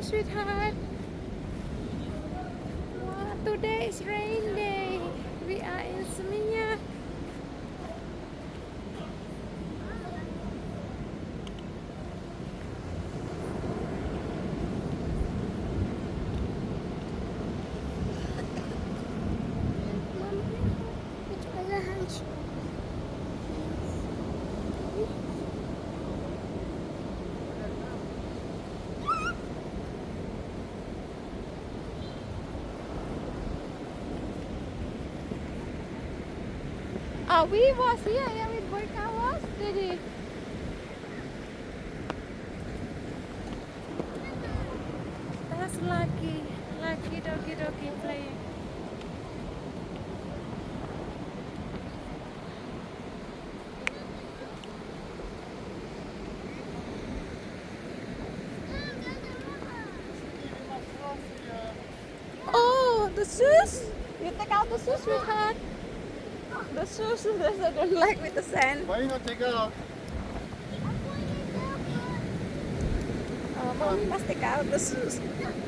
sweetheart. Wow, today is rain day. We are in Seminyak. We was here, yeah, with Boyka was, Daddy. That's lucky, lucky doggy playing. Oh, the shoes? You take out the shoes, sweetheart. The shoes, I don't like with the sand. Why you not take out? Mommy must take out the shoes.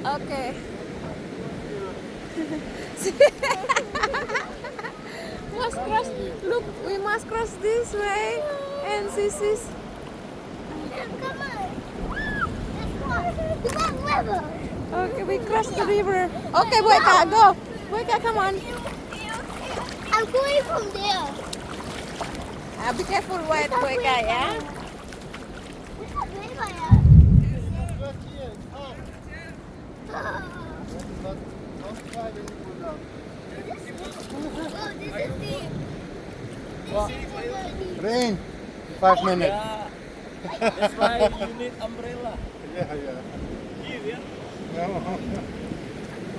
Okay. Must cross. Look, we must cross this way. And this is. Come on. Let's go. River. Okay, we cross the river. Okay, Boyka, go. Boyka, come on. I'm going from there. Be careful, wait, Boyka, yeah? Look here, it's hot. Don't try when you go down. Rain. 5 minutes. Yeah, that's why you need umbrella. Yeah, yeah. Give, yeah? No.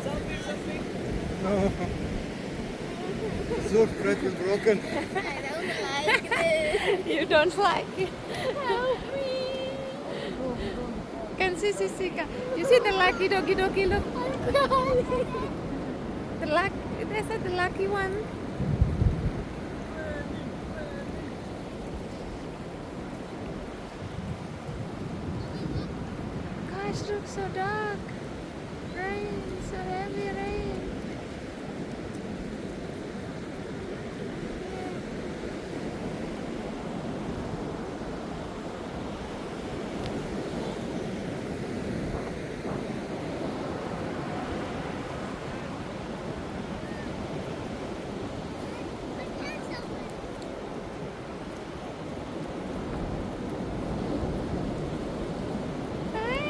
Something. No. So thread is broken. I don't like it. You don't like it. Help me. Can see. You see the lucky doggy, look. The luck, they said the lucky one. Gosh, looks so dark. Rain, so heavy rain. Hi.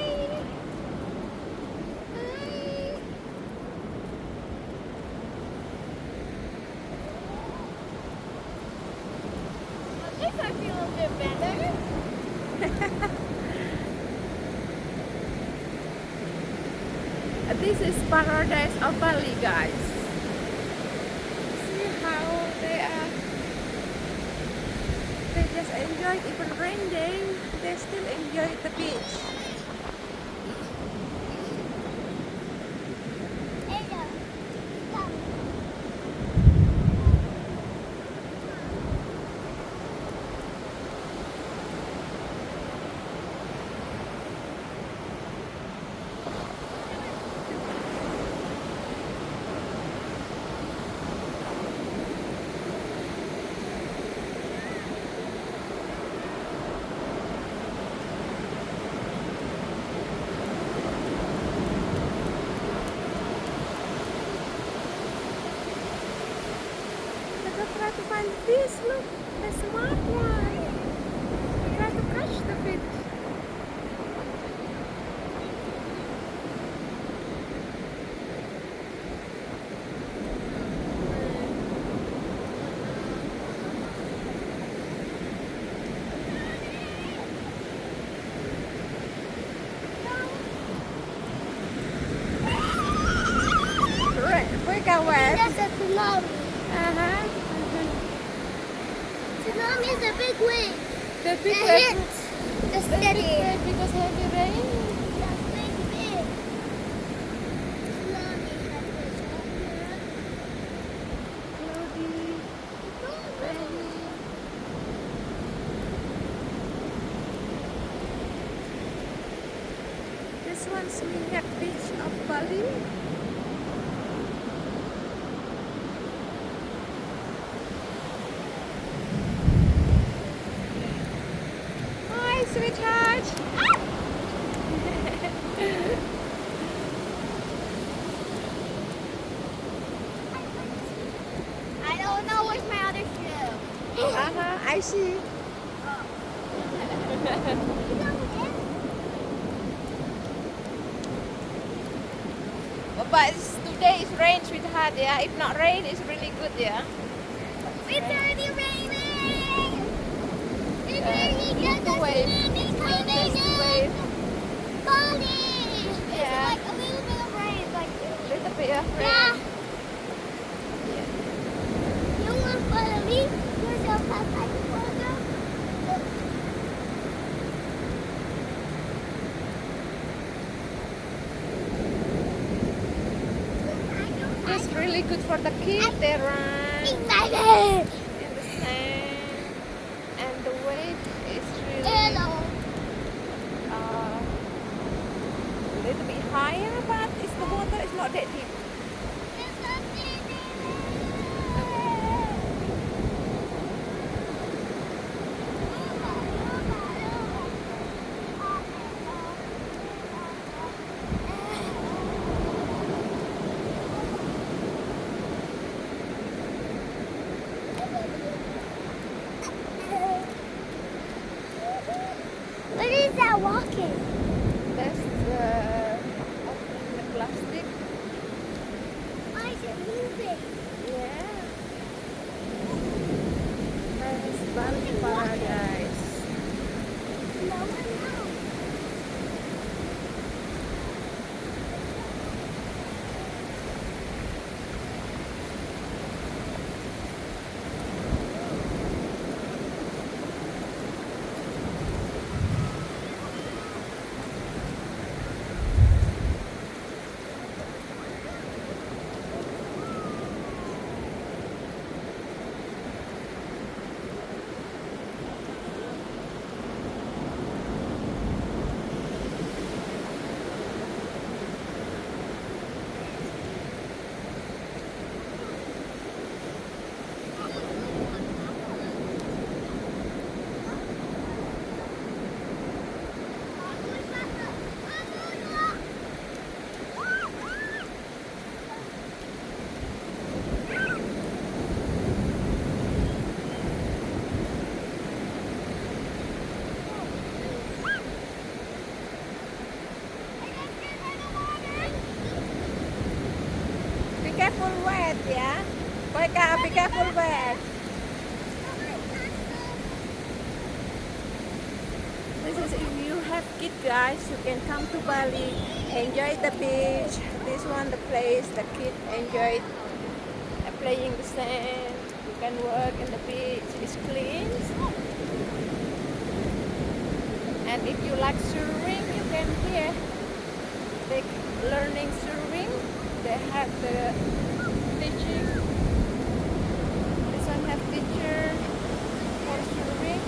At least I feel a bit better. This is paradise of Bali, guys. See how they are. They just enjoy, even rain day, they still enjoy the beach. Try to find fish, look, the smart one. Try to catch the fish. Right, we go where? That's a tsunami. Uh-huh. Tsunami is a big wave. The big It wave. hits the The big steady. wave because heavy rain. That's big. Tsunami has this. Cloudy, rainy. This one Seminyak Beach of Bali. Hi, sweetheart. I don't know where's my other shoe. I see. But today it's rain, sweetheart. Yeah, if not rain, it's really good. Yeah. It's already raining. It's raining. Look the wave. It's There's the wave. Bali. Yeah. It's like a little bit of rain. Like Little bit of rain. yeah. You want to follow me? You're so fast. I can follow. It's really good for the kids. They run Excited. in the sand, and the wave is really Hello. a little bit higher, but it's the water is not that deep. What is that walking? That's the plastic. Why is it moving? Yeah. That's Bali Paradise. No one knows. Be careful wet, yeah. Boyka, be careful wet. This is if you have kids, guys, you can come to Bali, enjoy the beach. This one, the place the kids enjoy playing the sand. You can work in the beach. It's clean. And if you like swimming, you can here take learning swimming. They have the teaching. This one have teacher for swimming.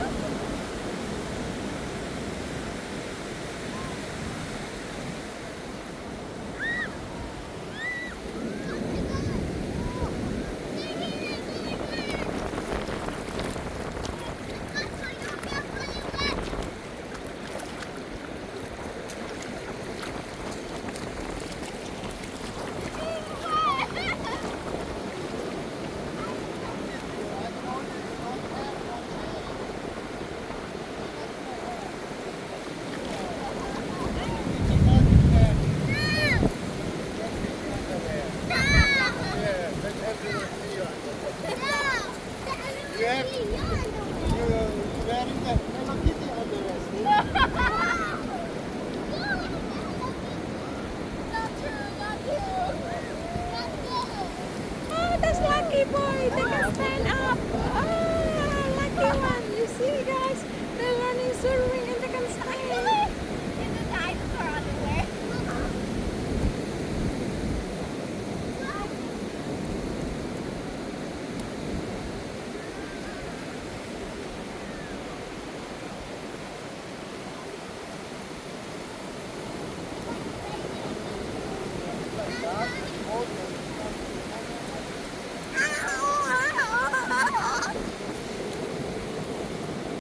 Oh, that's lucky boy. They can stand up. Oh, lucky one. You see, guys, they're learning swimming and they can stand. In the dinosaur underwear. up.